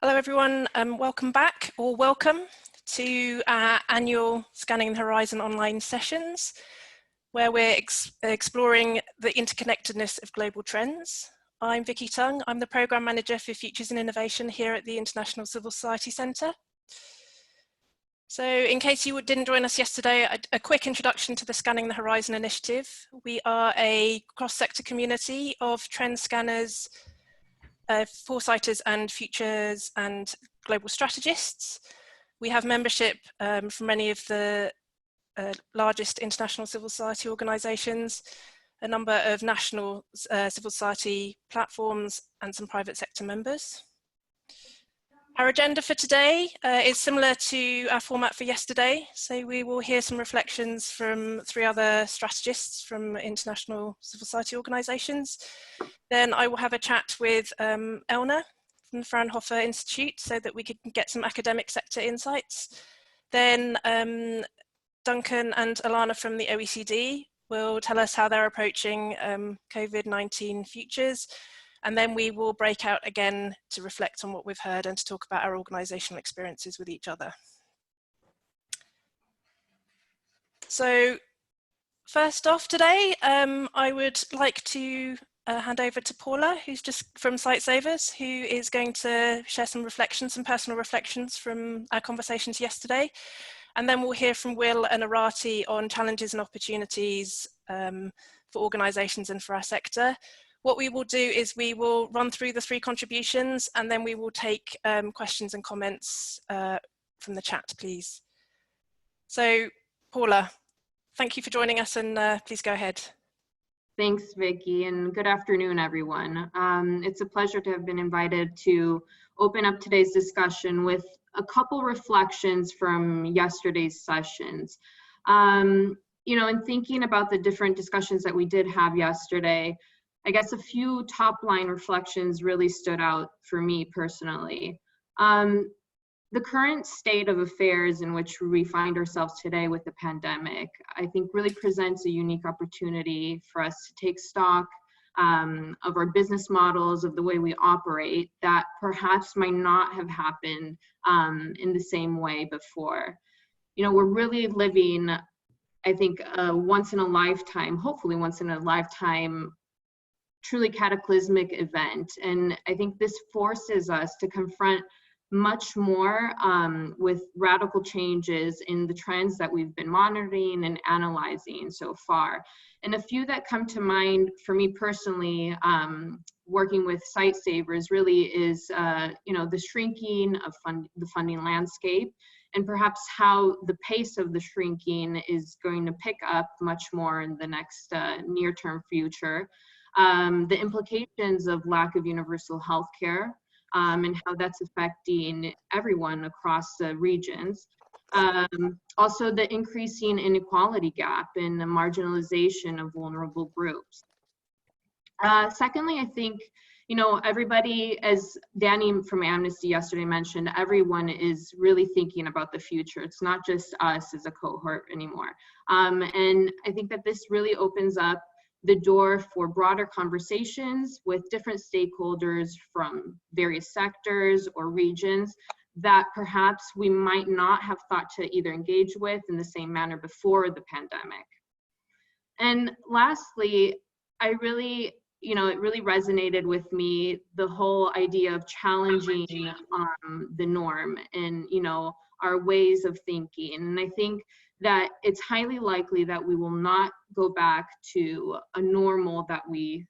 Hello everyone, welcome back or welcome to our annual Scanning the Horizon online sessions, where we're exploring the interconnectedness of global trends. I'm Vicky Tung, I'm the Programme Manager for Futures and Innovation here at the International Civil Society Centre. So in case you didn't join us yesterday, a quick introduction to the Scanning the Horizon initiative. We are a cross-sector community of trend scanners, foresighters and futures and global strategists. We have membership from many of the largest international civil society organisations, a number of national civil society platforms and some private sector members. Our agenda for today is similar to our format for yesterday. So we will hear some reflections from 3 other strategists from international civil society organisations. Then I will have a chat with Elna from the Fraunhofer Institute so that we can get some academic sector insights. Then Duncan and Alana from the OECD will tell us how they're approaching COVID-19 futures. And then we will break out again to reflect on what we've heard and to talk about our organisational experiences with each other. So first off today, I would like to hand over to Paula, who's just from Sightsavers, who is going to share some reflections, some personal reflections from our conversations yesterday. And then we'll hear from Will and Arati on challenges and opportunities for organisations and for our sector. What we will do is we will run through the 3 contributions and then we will take questions and comments from the chat, please. So Paula, thank you for joining us and please go ahead. Thanks, Vicky, and good afternoon, everyone. It's a pleasure to have been invited to open up today's discussion with a couple reflections from yesterday's sessions. You know, in thinking about the different discussions that we did have yesterday, I guess a few top line reflections really stood out for me personally. The current state of affairs in which we find ourselves today with the pandemic, I think really presents a unique opportunity for us to take stock of our business models, of the way we operate, that perhaps might not have happened in the same way before. You know, we're really living, I think, once in a lifetime, hopefully once in a lifetime, truly cataclysmic event. And I think this forces us to confront much more with radical changes in the trends that we've been monitoring and analyzing so far. And a few that come to mind for me personally, working with Sightsavers really is, you know, the shrinking of the funding landscape, and perhaps how the pace of the shrinking is going to pick up much more in the next near-term future. The implications of lack of universal health care and how that's affecting everyone across the regions. Also the increasing inequality gap and the marginalization of vulnerable groups. Secondly, I think, you know, everybody, as Danny from Amnesty yesterday mentioned, everyone is really thinking about the future. It's not just us as a cohort anymore. And I think that this really opens up the door for broader conversations with different stakeholders from various sectors or regions that perhaps we might not have thought to either engage with in the same manner before the pandemic. And lastly, I really, you know, it really resonated with me, the whole idea of challenging the norm and, you know, our ways of thinking. And I think that it's highly likely that we will not go back to a normal that we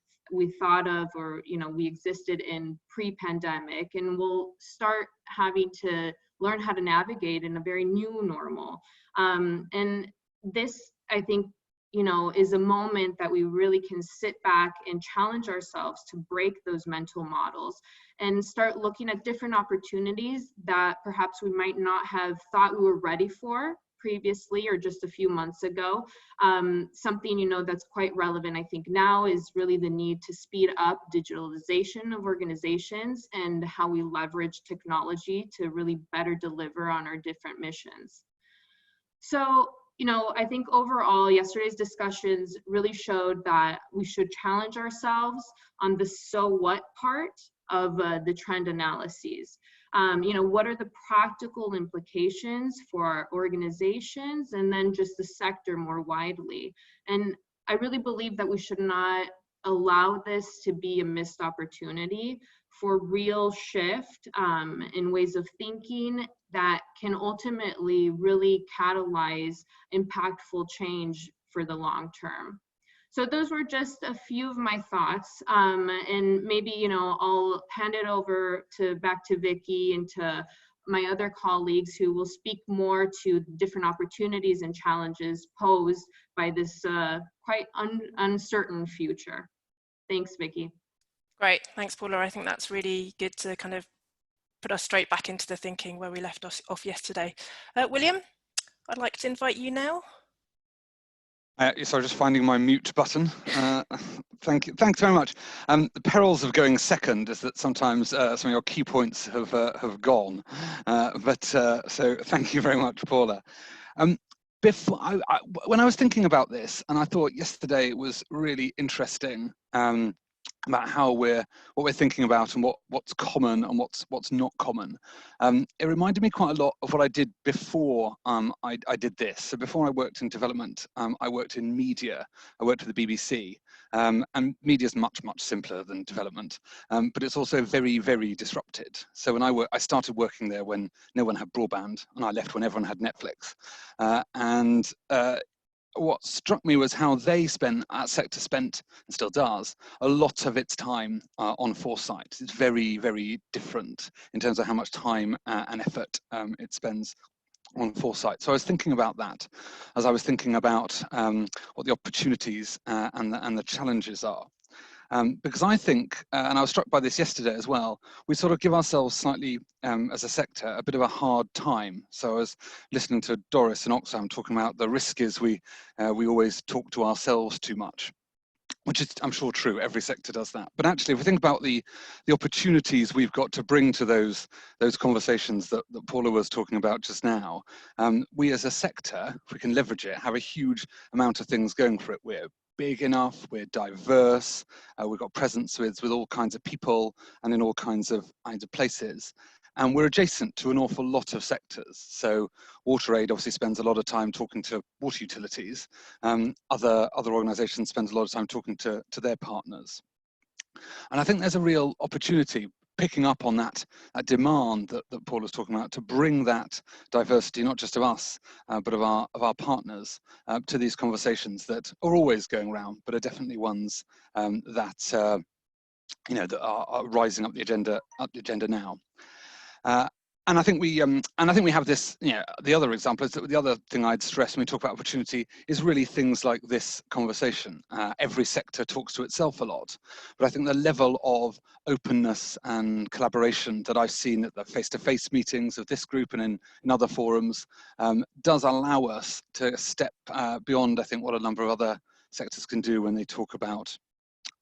thought of, or, you know, we existed in pre-pandemic, and we'll start having to learn how to navigate in a very new normal. And this, I think, you know, is a moment that we really can sit back and challenge ourselves to break those mental models and start looking at different opportunities that perhaps we might not have thought we were ready for previously or just a few months ago. Something, you know, that's quite relevant, I think, now is really the need to speed up digitalization of organizations and how we leverage technology to really better deliver on our different missions. So you know, I think overall yesterday's discussions really showed that we should challenge ourselves on the so what part of the trend analyses. You know, what are the practical implications for our organizations and then just the sector more widely? And I really believe that we should not allow this to be a missed opportunity for real shift in ways of thinking that can ultimately really catalyze impactful change for the long term. So those were just a few of my thoughts, and maybe, you know, I'll hand it over back to Vicky and to my other colleagues who will speak more to different opportunities and challenges posed by this quite uncertain future. Thanks, Vicky. Great, thanks, Paula. I think that's really good to kind of put us straight back into the thinking where we left off yesterday. William, I'd like to invite you now. So just finding my mute button. Thank you. Thanks very much. The perils of going second is that sometimes some of your key points have gone. So thank you very much, Paula. Before when I was thinking about this, and I thought yesterday it was really interesting about what we're thinking about and what's common and what's not common. It reminded me quite a lot of what I did before I did this. So before I worked in development, I worked in media. I worked for the BBC, and media is much simpler than development, but it's also very, very disrupted. So when I started working there when no one had broadband, and I left when everyone had Netflix, what struck me was how that sector spent, and still does, a lot of its time on Foresight. It's very, very different in terms of how much time and effort it spends on Foresight. So I was thinking about that as I was thinking about what the opportunities and the challenges are. Because I think, and I was struck by this yesterday as well, we sort of give ourselves slightly, as a sector, a bit of a hard time. So I was listening to Doris and Oxfam talking about the risk is we always talk to ourselves too much, which is, I'm sure, true. Every sector does that. But actually, if we think about the opportunities we've got to bring to those conversations that Paula was talking about just now, we as a sector, if we can leverage it, have a huge amount of things going for it. We're big enough, we're diverse, we've got presence with all kinds of people and in all kinds of places. And we're adjacent to an awful lot of sectors. So WaterAid obviously spends a lot of time talking to water utilities. Other organisations spend a lot of time talking to their partners. And I think there's a real opportunity picking up on that demand that Paul was talking about to bring that diversity, not just of us, but of our partners, to these conversations that are always going around, but are definitely ones that that are rising up the agenda now. And I think we have this. The other example is that the other thing I'd stress when we talk about opportunity is really things like this conversation. Every sector talks to itself a lot, but I think the level of openness and collaboration that I've seen at the face-to-face meetings of this group and in other forums does allow us to step beyond, I think, what a number of other sectors can do when they talk about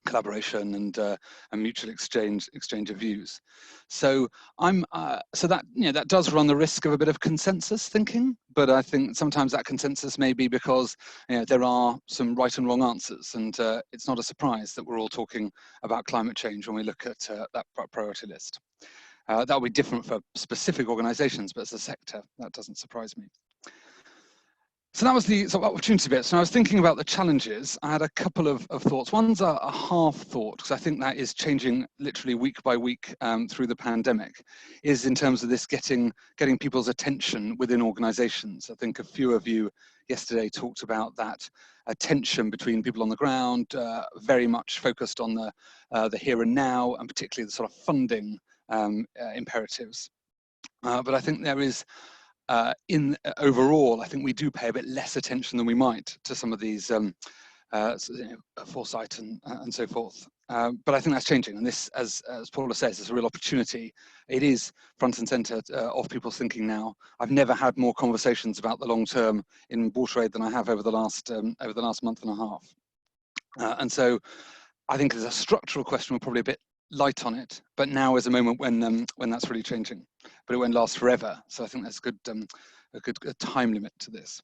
collaboration and mutual exchange of views. So that does run the risk of a bit of consensus thinking, but I think sometimes that consensus may be because there are some right and wrong answers, and it's not a surprise that we're all talking about climate change when we look at that priority list. That will be different for specific organisations, but as a sector, that doesn't surprise me. So that was the sort of opportunity bit. So I was thinking about the challenges. I had a couple of thoughts. One's a half thought, because I think that is changing literally week by week through the pandemic, is in terms of this getting people's attention within organizations. I think a few of you yesterday talked about that tension between people on the ground, very much focused on the here and now, and particularly the sort of funding imperatives. But I think there is, overall, I think we do pay a bit less attention than we might to some of these foresight and so forth. But I think that's changing, and this, as Paula says, is a real opportunity. It is front and centre of people's thinking now. I've never had more conversations about the long term in WaterAid than I have over the last month and a half. And so I think as a structural question, we're probably a bit light on it, but now is a moment when that's really changing, but it won't last forever. So I think there's a good time limit to this.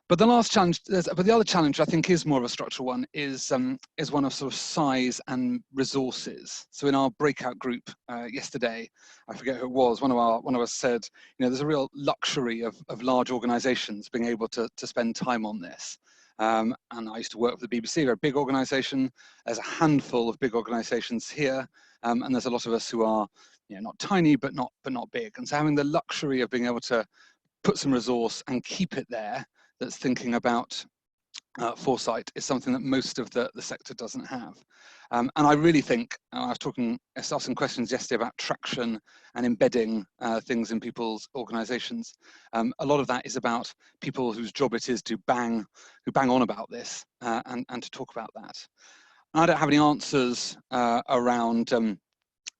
But the last challenge, but the other challenge I think is more of a structural one, is one of sort of size and resources. So in our breakout group yesterday, I forget who it was, one of us said, you know, there's a real luxury of large organisations being able to spend time on this. And I used to work for the BBC, they're a big organisation. There's a handful of big organisations here, and there's a lot of us who are, you know, not tiny but not big. And so having the luxury of being able to put some resource and keep it there, that's thinking about foresight, is something that most of the sector doesn't have. And I really think, I was asking questions yesterday about traction and embedding things in people's organisations. A lot of that is about people whose job it is to bang on about this and to talk about that. And I don't have any answers around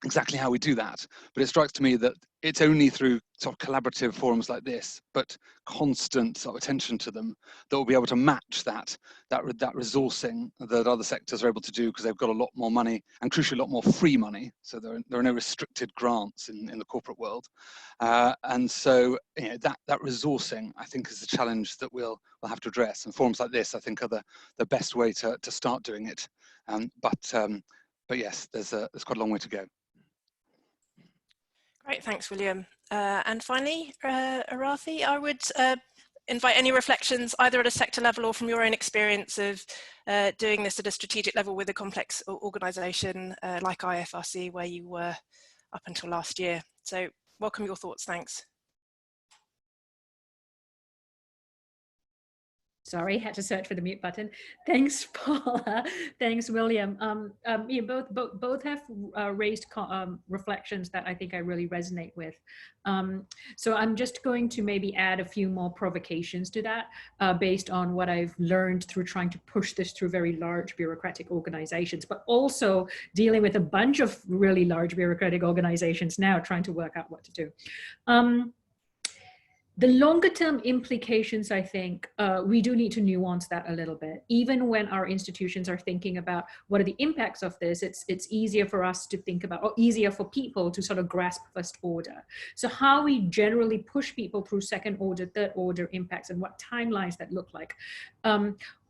exactly how we do that, but it strikes to me that it's only through sort of collaborative forums like this, but constant sort of attention to them, that we'll be able to match that resourcing that other sectors are able to do, because they've got a lot more money, and crucially a lot more free money. So there are no restricted grants in the corporate world, and so, you know, that resourcing, I think, is the challenge that we'll have to address. And forums like this, I think, are the best way to start doing it. But yes, there's quite a long way to go. Great, thanks, William. And finally, Arathi, I would invite any reflections either at a sector level or from your own experience of doing this at a strategic level with a complex organisation like IFRC, where you were up until last year. So welcome your thoughts, thanks. Sorry, had to search for the mute button. Thanks, Paula. Thanks, William. You both have raised reflections that I think I really resonate with. So I'm just going to maybe add a few more provocations to that, based on what I've learned through trying to push this through very large bureaucratic organizations, but also dealing with a bunch of really large bureaucratic organizations now, trying to work out what to do. The longer term implications, I think, we do need to nuance that a little bit. Even when our institutions are thinking about what are the impacts of this, it's easier for us to think about, or easier for people to sort of grasp first order. So how we generally push people through second order, third order impacts, and what timelines that look like,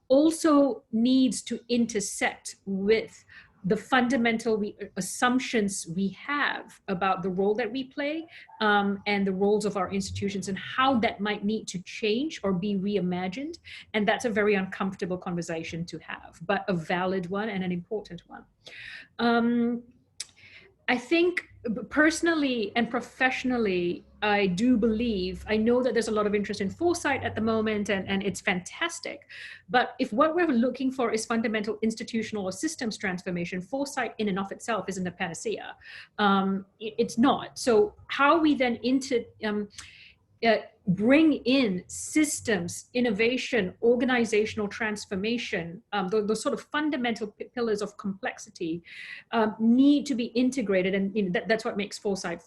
also needs to intersect with the fundamental assumptions we have about the role that we play, and the roles of our institutions, and how that might need to change or be reimagined. And that's a very uncomfortable conversation to have, but a valid one and an important one. I think personally and professionally, I do believe, I know that there's a lot of interest in foresight at the moment, and it's fantastic. But if what we're looking for is fundamental institutional or systems transformation, foresight in and of itself isn't a panacea. It's not. So how we then bring in systems, innovation, organizational transformation, those sort of fundamental pillars of complexity need to be integrated, and you know, that's what makes foresight.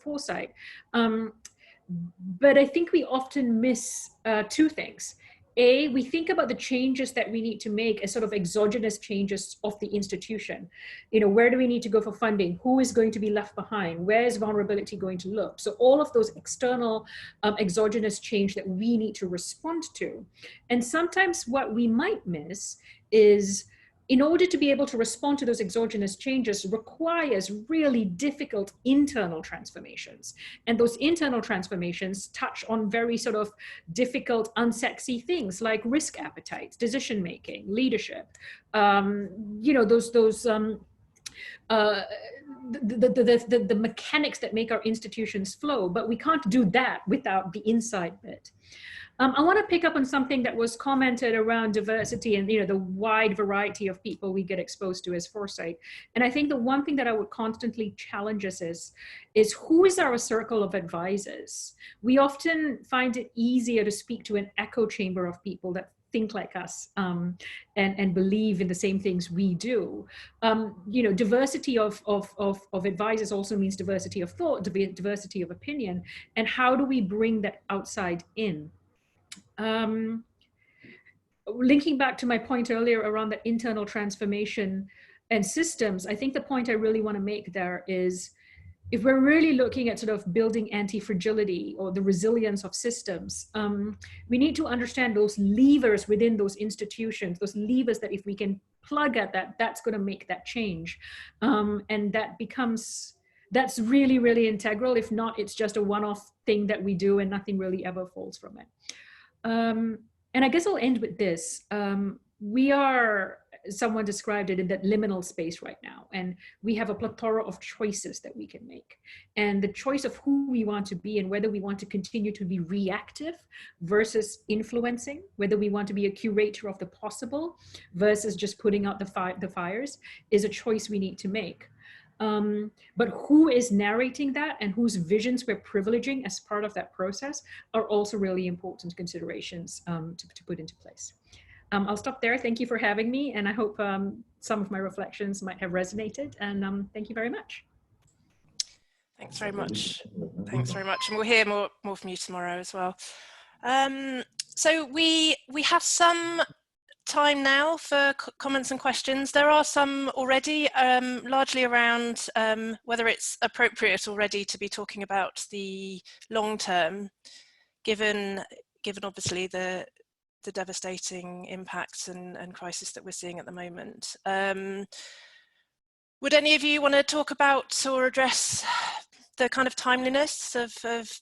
But I think we often miss two things. A, we think about the changes that we need to make as sort of exogenous changes of the institution. You know, where do we need to go for funding? Who is going to be left behind? Where is vulnerability going to look? So all of those external exogenous change that we need to respond to. And sometimes what we might miss is, in order to be able to respond to those exogenous changes requires really difficult internal transformations. And those internal transformations touch on very sort of difficult, unsexy things like risk appetite, decision-making, leadership, you know, the mechanics that make our institutions flow, but we can't do that without the inside bit. I want to pick up on something that was commented around diversity and, you know, the wide variety of people we get exposed to as foresight. And I think the one thing that I would constantly challenge us is who is our circle of advisors? We often find it easier to speak to an echo chamber of people that think like us, and believe in the same things we do. You know, diversity of advisors also means diversity of thought, diversity of opinion. And how do we bring that outside in? Linking back to my point earlier around the internal transformation and systems, I think the point I really want to make there is if we're really looking at sort of building anti-fragility or the resilience of systems, we need to understand those levers within those institutions, those levers that if we can plug at that, that's going to make that change. And that's really, really integral. If not, it's just a one-off thing that we do and nothing really ever falls from it. And I guess I'll end with this. We are, someone described it in that liminal space right now, and we have a plethora of choices that we can make. And the choice of who we want to be and whether we want to continue to be reactive versus influencing, whether we want to be a curator of the possible versus just putting out the fires, is a choice we need to make. But who is narrating that and whose visions we're privileging as part of that process are also really important considerations to put into place. I'll stop there. Thank you for having me, and I hope some of my reflections might have resonated, and thank you very much. Thanks very much. Thanks very much. And we'll hear more from you tomorrow as well. So we have some time now for comments and questions. There are some already, largely around whether it's appropriate already to be talking about the long term, given obviously the devastating impacts and crisis that we're seeing at the moment. Would any of you want to talk about or address the kind of timeliness of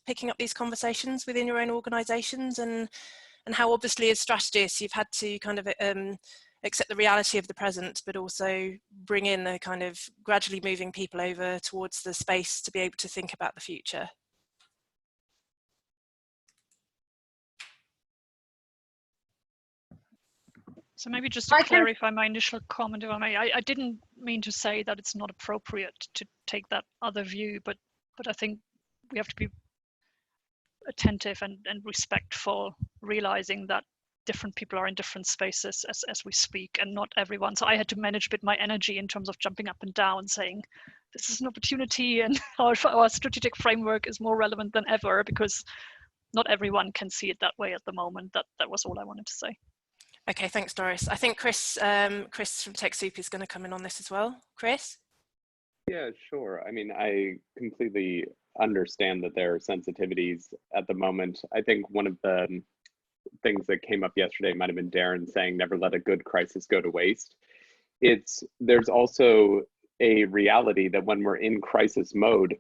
picking up these conversations within your own organisations, and how obviously as strategists you've had to kind of accept the reality of the present, but also bring in a kind of gradually moving people over towards the space to be able to think about the future? So maybe just to clarify my initial comment, if I may, I didn't mean to say that it's not appropriate to take that other view, but I think we have to be attentive and respectful, realizing that different people are in different spaces as we speak, and not everyone. So I had to manage a bit my energy in terms of jumping up and down, saying this is an opportunity and our strategic framework is more relevant than ever, because not everyone can see it that way at the moment. That was all I wanted to say. Okay, thanks, Doris. I think Chris from TechSoup is going to come in on this as well. Chris? Yeah, sure. I mean, I completely understand that there are sensitivities at the moment. I think one of the things that came up yesterday might have been Darren saying, never let a good crisis go to waste. There's also a reality that when we're in crisis mode,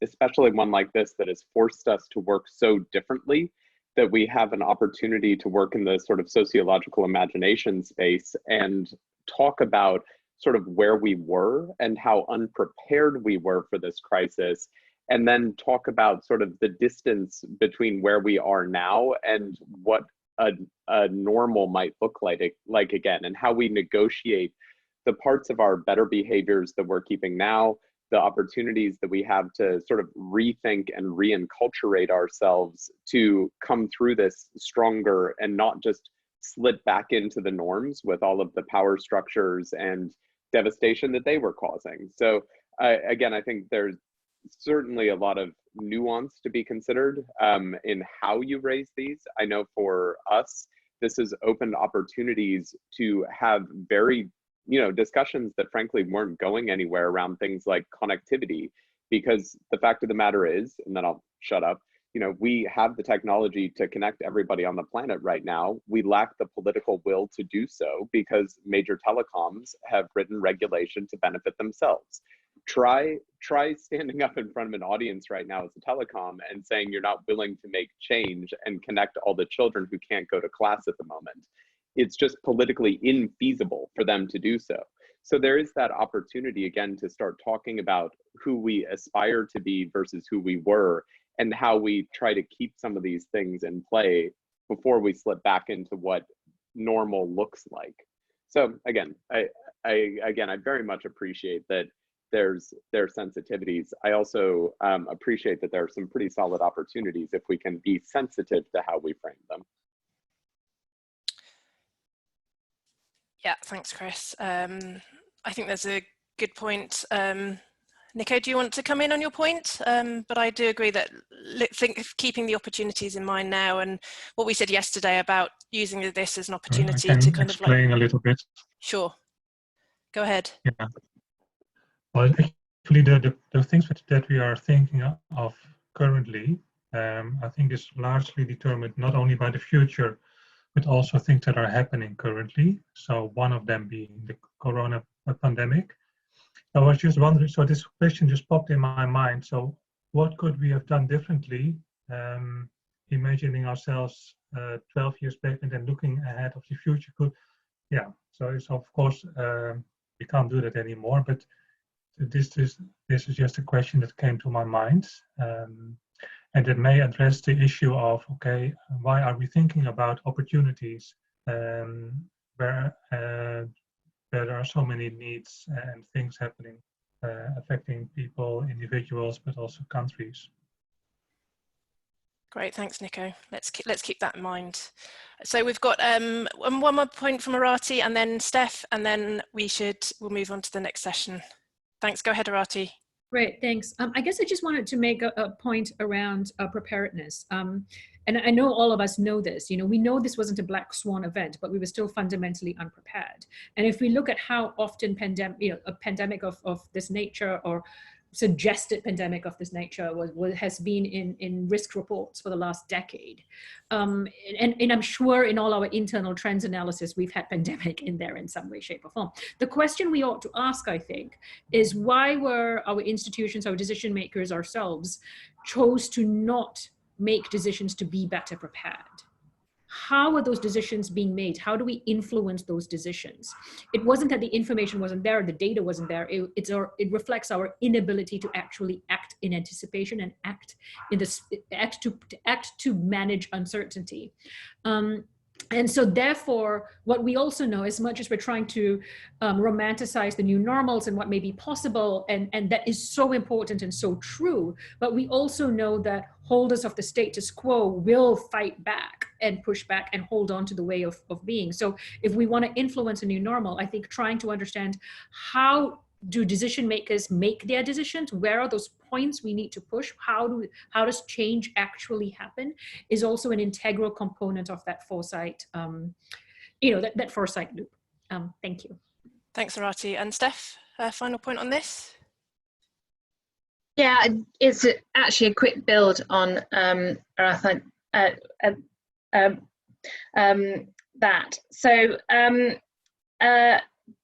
especially one like this that has forced us to work so differently, that we have an opportunity to work in the sort of sociological imagination space and talk about sort of where we were and how unprepared we were for this crisis, and then talk about sort of the distance between where we are now and what a normal might look like again, and how we negotiate the parts of our better behaviors that we're keeping now, the opportunities that we have to sort of rethink and reinculturate ourselves to come through this stronger and not just slip back into the norms with all of the power structures and devastation that they were causing. So again, I think there's certainly a lot of nuance to be considered in how you raise these. I know for us, this has opened opportunities to have very discussions that frankly weren't going anywhere around things like connectivity, because the fact of the matter is, and then I'll shut up, we have the technology to connect everybody on the planet right now. We lack the political will to do so because major telecoms have written regulation to benefit themselves. Try standing up in front of an audience right now as a telecom and saying you're not willing to make change and connect all the children who can't go to class at the moment. It's just politically infeasible for them to do so. So there is that opportunity again to start talking about who we aspire to be versus who we were, and how we try to keep some of these things in play before we slip back into what normal looks like. So again, I very much appreciate that there are sensitivities. I also appreciate that there are some pretty solid opportunities if we can be sensitive to how we frame them. Yeah, thanks, Chris. I think there's a good point. Nico, do you want to come in on your point? But I do agree that keeping the opportunities in mind now, and what we said yesterday about using this as an opportunity to kind of explain a little bit. Sure. Go ahead. Yeah. Well, hopefully the things that we are thinking of currently, I think is largely determined not only by the future, but also things that are happening currently. So one of them being the corona pandemic. I was just wondering, so this question just popped in my mind. So what could we have done differently, imagining ourselves 12 years back and then looking ahead of the future? So it's of course, we can't do that anymore, but this is just a question that came to my mind. And it may address the issue of, okay, why are we thinking about opportunities where there are so many needs and things happening, affecting people, individuals, but also countries. Great, thanks, Nico. Let's keep that in mind. So we've got one more point from Arati, and then Steph, and then we'll move on to the next session. Thanks. Go ahead, Arati. Great, thanks. I guess I just wanted to make a point around preparedness. And I know all of us know this. We know this wasn't a black swan event, but we were still fundamentally unprepared. And if we look at how often a pandemic of this nature, or suggested pandemic of this nature, has been in risk reports for the last decade. And I'm sure in all our internal trends analysis, we've had pandemic in there in some way, shape, or form. The question we ought to ask, I think, is why were our institutions, our decision makers ourselves, chose to not make decisions to be better prepared? How are those decisions being made? How do we influence those decisions? It wasn't that the information wasn't there, the data wasn't there. It reflects our inability to actually act in anticipation and act to manage uncertainty. And so therefore, what we also know, as much as we're trying to romanticize the new normals and what may be possible, and that is so important and so true, but we also know that holders of the status quo will fight back and push back and hold on to the way of being. So if we want to influence a new normal, I think trying to understand how do decision makers make their decisions, where are those points we need to push, how does change actually happen, is also an integral component of that foresight, that foresight loop. Thank you. Thanks, Arati. And Steph, final point on this? Yeah, it's actually a quick build on that. So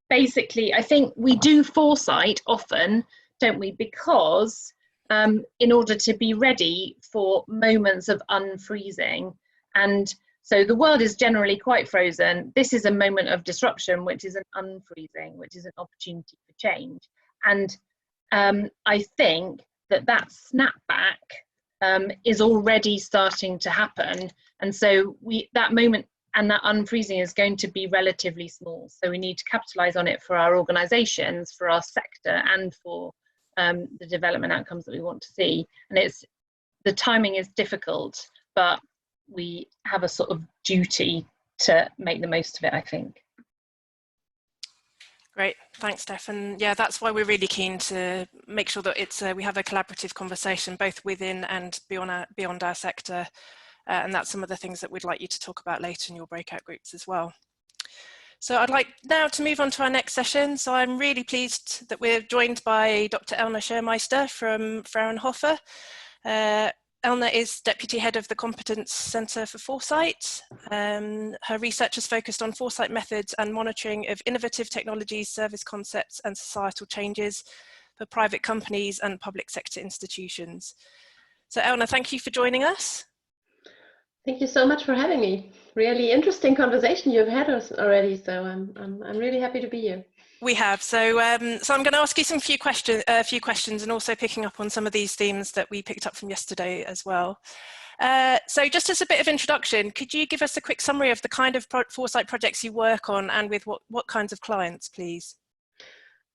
basically, I think we do foresight often, don't we? Because in order to be ready for moments of unfreezing. And so the world is generally quite frozen. This is a moment of disruption, which is an unfreezing, which is an opportunity for change. And I think that snapback is already starting to happen. And so that moment and that unfreezing is going to be relatively small. So we need to capitalize on it for our organizations, for our sector, and for the development outcomes that we want to see. And the timing is difficult, but we have a sort of duty to make the most of it, I think. Great, thanks, Steph. And yeah, that's why we're really keen to make sure that we have a collaborative conversation both within and beyond our sector. And that's some of the things that we'd like you to talk about later in your breakout groups as well. So I'd like now to move on to our next session. So I'm really pleased that we're joined by Dr. Elna Schermeister from Fraunhofer. Elna is Deputy Head of the Competence Centre for Foresight. Her research is focused on foresight methods and monitoring of innovative technologies, service concepts and societal changes for private companies and public sector institutions. So Elna, thank you for joining us. Thank you so much for having me. Really interesting conversation you've had us already, so I'm really happy to be here. We have. So so I'm going to ask you a few questions, and also picking up on some of these themes that we picked up from yesterday as well. So just as a bit of introduction, could you give us a quick summary of the kind of foresight projects you work on and with what kinds of clients, please?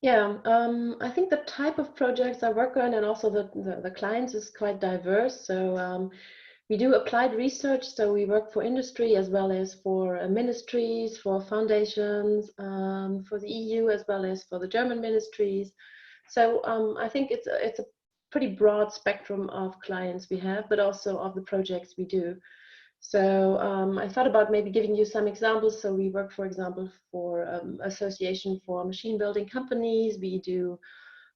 Yeah, I think the type of projects I work on and also the clients is quite diverse. So we do applied research, so we work for industry as well as for ministries, for foundations, for the EU as well as for the German ministries. So I think it's a pretty broad spectrum of clients we have, but also of the projects we do. So I thought about maybe giving you some examples. So we work, for example, for Association for Machine Building Companies. We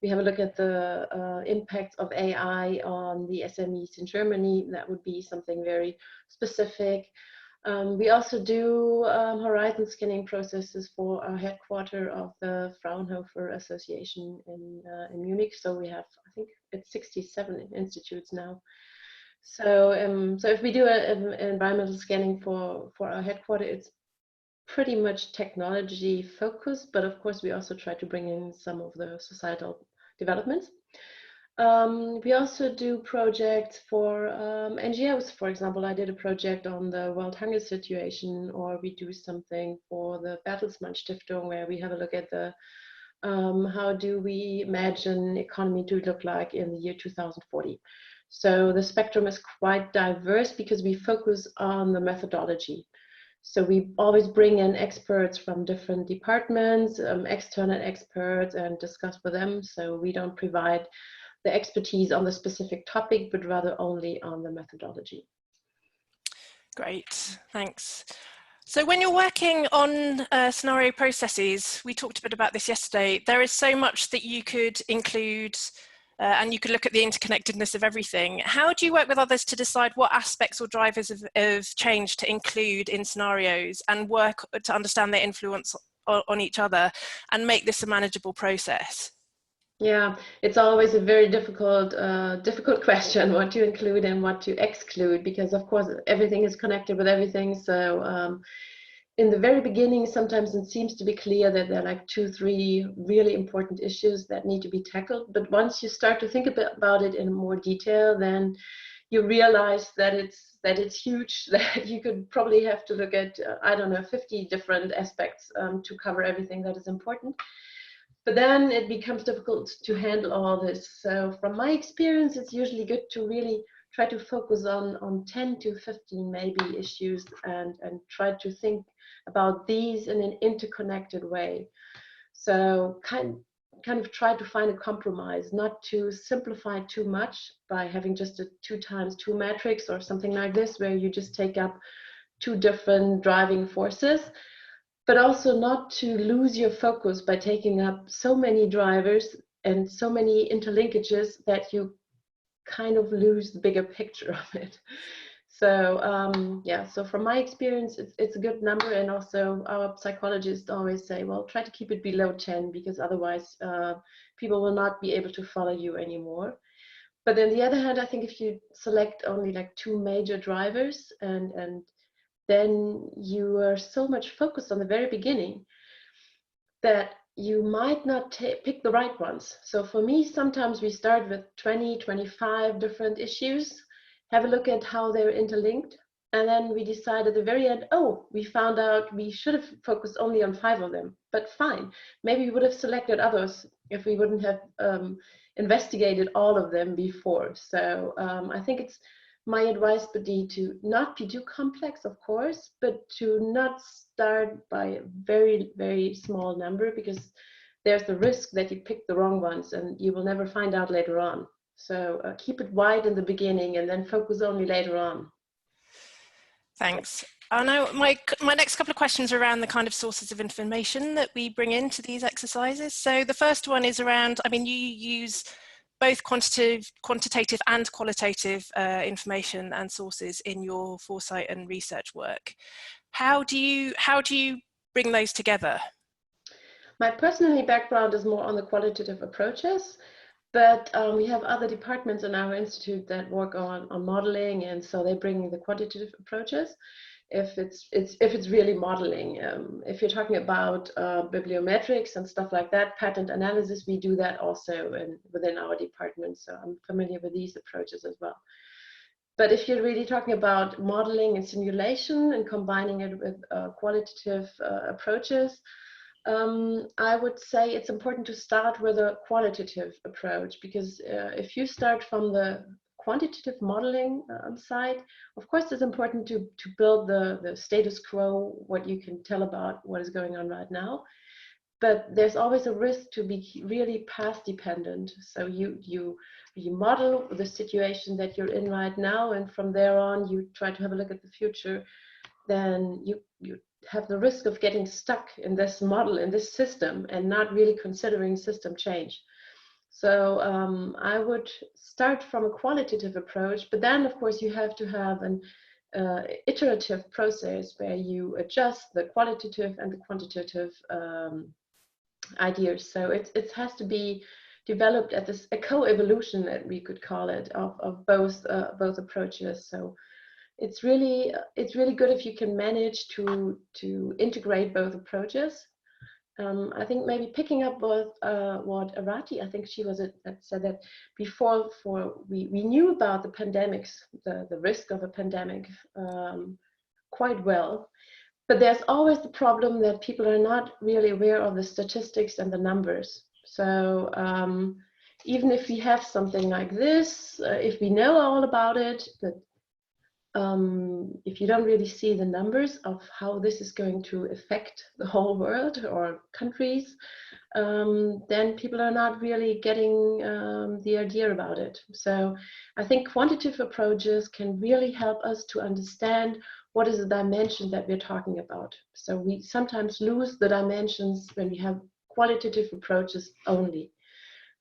we have a look at the impact of AI on the SMEs in Germany. That would be something very specific. We also do horizon scanning processes for our headquarter of the Fraunhofer Association in Munich. So we have, I think it's 67 institutes now. So so if we do an environmental scanning for our headquarter, it's pretty much technology focused, but of course we also try to bring in some of the societal developments. We also do projects for NGOs. For example, I did a project on the world hunger situation, or we do something for the Bertelsmann Stiftung, where we have a look at the how do we imagine economy to look like in the year 2040. So the spectrum is quite diverse because we focus on the methodology. So we always bring in experts from different departments, external experts, and discuss with them. So we don't provide the expertise on the specific topic, but rather only on the methodology. Great, thanks. So when you're working on scenario processes, we talked a bit about this yesterday, there is so much that you could include and you could look at the interconnectedness of everything. How do you work with others to decide what aspects or drivers of change to include in scenarios and work to understand their influence on each other and make this a manageable process? Yeah, it's always a very difficult question, what to include and what to exclude, because of course everything is connected with everything. So in the very beginning, sometimes it seems to be clear that there are like 2-3 really important issues that need to be tackled. But once you start to think a bit about it in more detail, then you realize that it's huge, that you could probably have to look at, I don't know, 50 different aspects to cover everything that is important. But then it becomes difficult to handle all this. So from my experience, it's usually good to really try to focus on 10 to 15 maybe issues and try to think about these in an interconnected way. So kind of try to find a compromise, not to simplify too much by having just a 2x2 matrix or something like this, where you just take up 2 different driving forces, but also not to lose your focus by taking up so many drivers and so many interlinkages that you kind of lose the bigger picture of it. So yeah, so from my experience, it's a good number. And also our psychologists always say, well, try to keep it below 10, because otherwise people will not be able to follow you anymore. But on the other hand, I think if you select only like 2 major drivers and then you are so much focused on the very beginning that you might not pick the right ones. So for me, sometimes we start with 20, 25 different issues, have a look at how they're interlinked, and then we decide at the very end, oh, we found out we should have focused only on 5 of them, but fine. Maybe we would have selected others if we wouldn't have investigated all of them before. So I think it's my advice would be to not be too complex, of course, but to not start by a very, very small number, because there's the risk that you pick the wrong ones and you will never find out later on. So keep it wide in the beginning and then focus only later on. Thanks. I know my next couple of questions are around the kind of sources of information that we bring into these exercises. So the first one is around, I mean, you use both quantitative and qualitative information and sources in your foresight and research work. How do you bring those together? My personal background is more on the qualitative approaches, but we have other departments in our institute that work on modeling, and so they bring the quantitative approaches. If it's really modeling, if you're talking about bibliometrics and stuff like that, pattern analysis, we do that also within our department. So I'm familiar with these approaches as well. But if you're really talking about modeling and simulation and combining it with qualitative approaches, I would say it's important to start with a qualitative approach, because if you start from the quantitative modeling side, of course it's important to build the status quo, what you can tell about what is going on right now. But there's always a risk to be really past dependent. So you model the situation that you're in right now, and from there on you try to have a look at the future. Then you have the risk of getting stuck in this model, in this system, and not really considering system change. So I would start from a qualitative approach, but then of course you have to have an iterative process where you adjust the qualitative and the quantitative ideas. So it has to be developed at this a co-evolution, that we could call it, of both approaches. So it's really good if you can manage to integrate both approaches. I think maybe picking up what Arati, I think she was that said that before we knew about the pandemics, the risk of a pandemic quite well, but there's always the problem that people are not really aware of the statistics and the numbers. So even if we have something like this, if we know all about it, but if you don't really see the numbers of how this is going to affect the whole world or countries, then people are not really getting the idea about it. So I think quantitative approaches can really help us to understand what is the dimension that we're talking about. So we sometimes lose the dimensions when we have qualitative approaches only.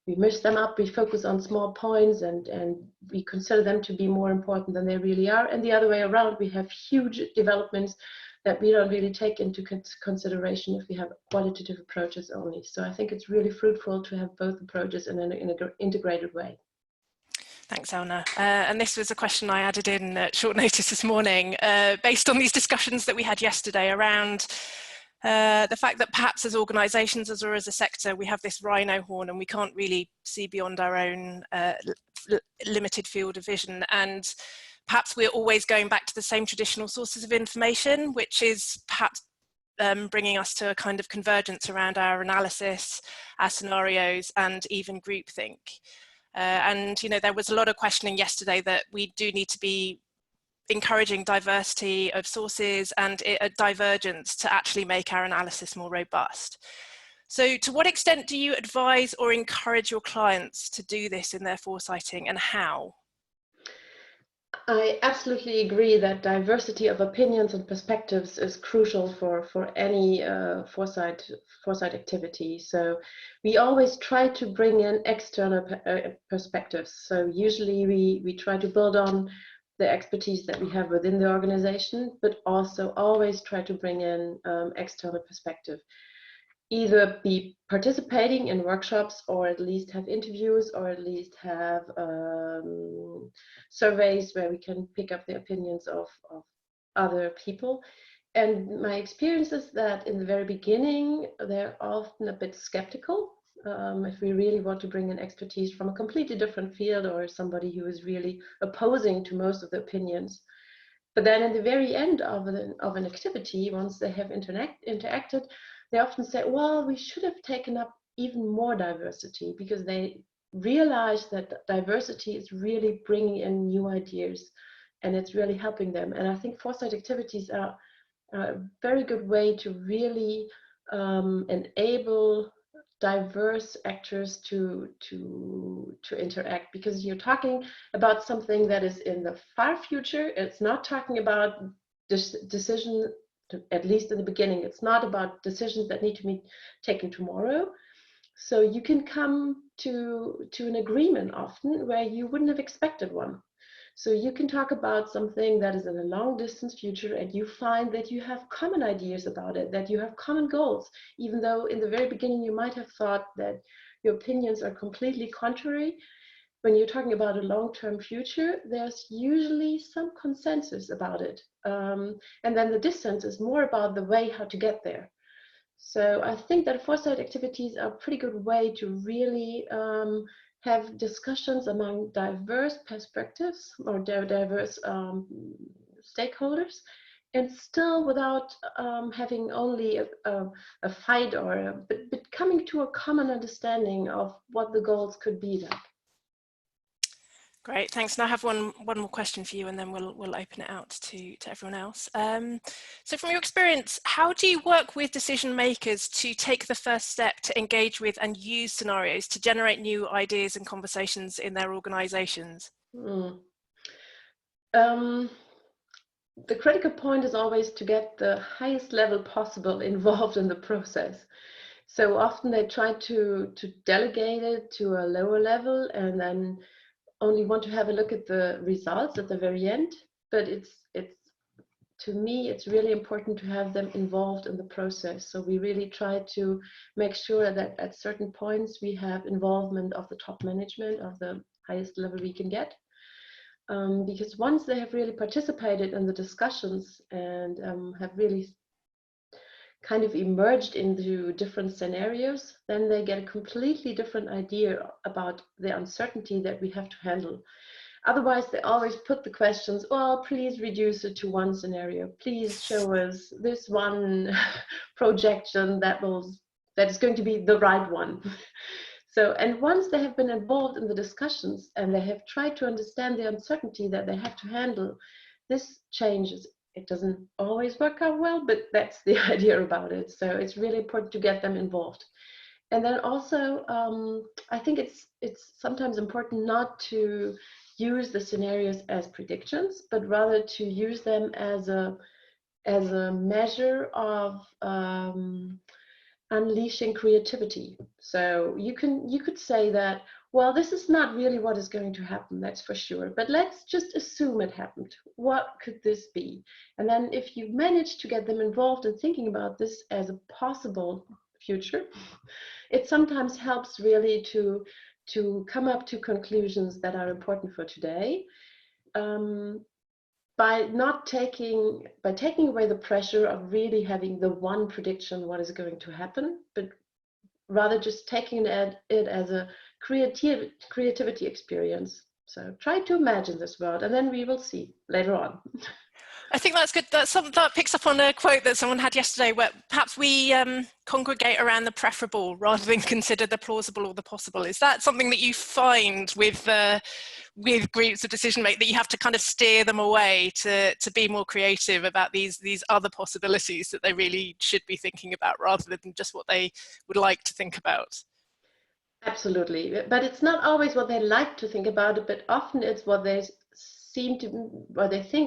We mix them up, we focus on small points, and we consider them to be more important than they really are. And the other way around, we have huge developments that we don't really take into consideration if we have qualitative approaches only. So I think it's really fruitful to have both approaches in an integrated way. Thanks, Elna. And this was a question I added in at short notice this morning, based on these discussions that we had yesterday around the fact that perhaps as organisations or as a sector, we have this rhino horn and we can't really see beyond our own limited field of vision. And perhaps we're always going back to the same traditional sources of information, which is perhaps bringing us to a kind of convergence around our analysis, our scenarios, and even groupthink. And, you know, there was a lot of questioning yesterday that we do need to be encouraging diversity of sources and a divergence to actually make our analysis more robust. So to what extent do you advise or encourage your clients to do this in their foresighting, and how? I absolutely agree that diversity of opinions and perspectives is crucial for any foresight activity. So we always try to bring in external perspectives. So usually we try to build on the expertise that we have within the organization, but also always try to bring in external perspective. Either be participating in workshops, or at least have interviews, or at least have surveys where we can pick up the opinions of other people. And my experience is that in the very beginning, they're often a bit skeptical. If we really want to bring in expertise from a completely different field, or somebody who is really opposing to most of the opinions. But then in the very end of an activity, once they have interacted, they often say, well, we should have taken up even more diversity, because they realize that diversity is really bringing in new ideas and it's really helping them. And I think foresight activities are a very good way to really enable diverse actors to interact, because you're talking about something that is in the far future. It's not talking about decision, at least in the beginning, it's not about decisions that need to be taken tomorrow. So you can come to an agreement often where you wouldn't have expected one. So you can talk about something that is in a long distance future, and you find that you have common ideas about it, that you have common goals, even though in the very beginning you might have thought that your opinions are completely contrary. When you're talking about a long-term future, there's usually some consensus about it. And then the distance is more about the way how to get there. So I think that foresight activities are a pretty good way to really have discussions among diverse perspectives or diverse stakeholders, and still without having only a fight, but coming to a common understanding of what the goals could be like. Great, thanks. Now I have one more question for you, and then we'll open it out to everyone else. So from your experience, how do you work with decision makers to take the first step to engage with and use scenarios to generate new ideas and conversations in their organizations? The critical point is always to get the highest level possible involved in the process. So often they try to delegate it to a lower level and then only want to have a look at the results at the very end. But it's to me, it's really important to have them involved in the process. So we really try to make sure that at certain points we have involvement of the top management of the highest level we can get. Because once they have really participated in the discussions and have really kind of emerged into different scenarios, then they get a completely different idea about the uncertainty that we have to handle. Otherwise, they always put the questions, well, please reduce it to one scenario. Please show us this one projection that is going to be the right one. So, and once they have been involved in the discussions and they have tried to understand the uncertainty that they have to handle, this changes. It doesn't always work out well, but that's the idea about it. So it's really important to get them involved. And then also, I think it's sometimes important not to use the scenarios as predictions, but rather to use them as a measure of unleashing creativity. So you could say that, well, this is not really what is going to happen, that's for sure, but let's just assume it happened. What could this be? And then if you manage to get them involved in thinking about this as a possible future, it sometimes helps really to come up to conclusions that are important for today, by taking away the pressure of really having the one prediction what is going to happen, but rather just taking it as a creativity experience. So try to imagine this world, and then we will see later on. I think that's good. That picks up on a quote that someone had yesterday, where perhaps we congregate around the preferable rather than consider the plausible or the possible. Is that something that you find with groups of decision makers, that you have to kind of steer them away to be more creative about these other possibilities that they really should be thinking about, rather than just what they would like to think about? Absolutely, but it's not always what they like to think about it, but often it's what they think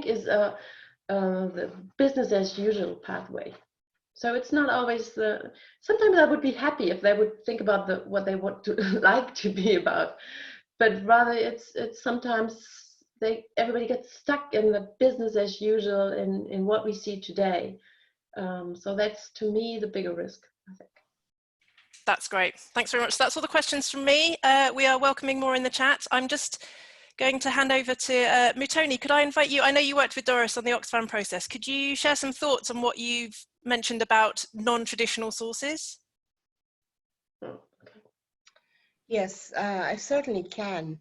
is the business as usual pathway. So it's not always sometimes I would be happy if they would think about what they want to like to be about, but rather it's sometimes everybody gets stuck in the business as usual in what we see today. So that's, to me, the bigger risk, I think. That's great. Thanks very much. That's all the questions from me. We are welcoming more in the chat. I'm just going to hand over to Mutoni. Could I invite you? I know you worked with Doris on the Oxfam process. Could you share some thoughts on what you've mentioned about non-traditional sources? Yes, I certainly can.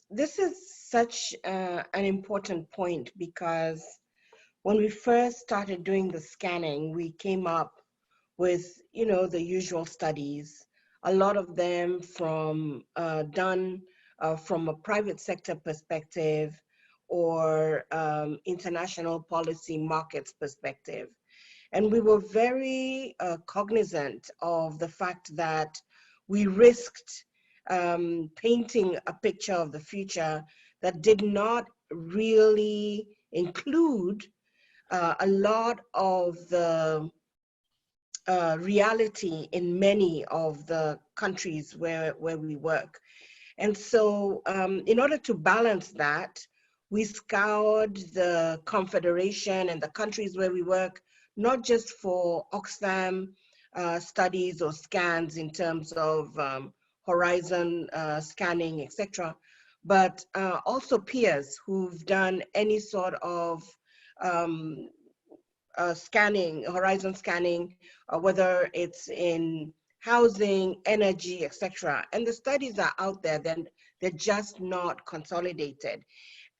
This is such an important point, because when we first started doing the scanning, we came up with, the usual studies, a lot of them done from a private sector perspective or international policy markets perspective. And we were very cognizant of the fact that we risked painting a picture of the future that did not really include a lot of the reality in many of the countries where we work. And so in order to balance that, we scoured the Confederation and the countries where we work, not just for Oxfam studies or scans in terms of horizon scanning, etc., but also peers who've done any sort of scanning, horizon scanning, whether it's in housing, energy, etc. And the studies are out there, then they're just not consolidated.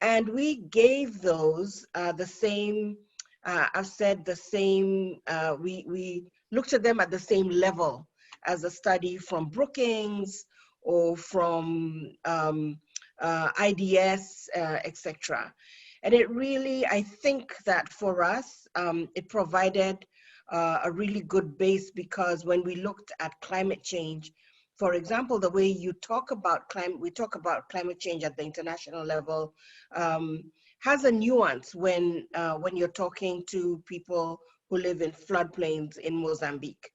And we gave those the same, I've said the same, we looked at them at the same level as a study from Brookings or from IDS, etc. And it really, I think that for us, it provided a really good base, because when we looked at climate change, for example, the way you talk about we talk about climate change at the international level, has a nuance when you're talking to people who live in floodplains in Mozambique.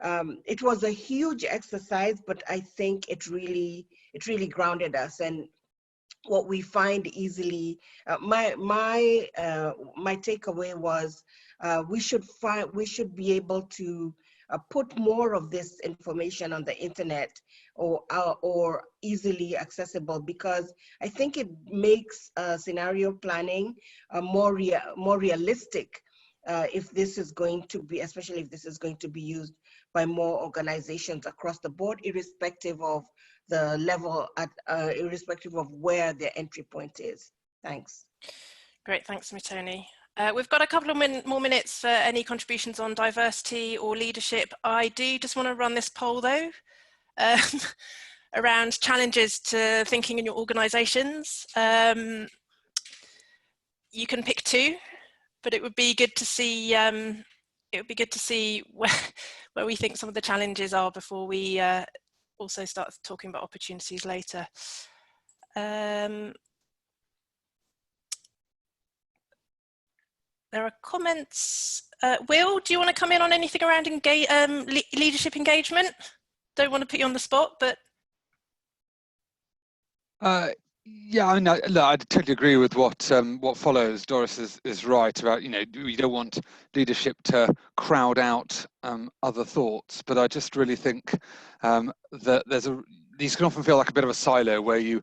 It was a huge exercise, but I think it really grounded us. And what we find easily, my takeaway was we should be able to put more of this information on the internet or easily accessible, because I think it makes scenario planning more realistic if this is going to be, especially if this is going to be used by more organizations across the board, irrespective of the level, irrespective of where their entry point is. Thanks. Great, thanks, Mitoni. We've got a couple of more minutes for any contributions on diversity or leadership. I do just want to run this poll though, around challenges to thinking in your organisations. You can pick two, but it would be good to see. Where we think some of the challenges are before we also start talking about opportunities later. There are comments. Will, do you want to come in on anything around leadership engagement? Don't want to put you on the spot, but. Yeah, I mean, I totally agree with what follows. Doris is right about, you know, we don't want leadership to crowd out other thoughts, but I just really think that these can often feel like a bit of a silo where you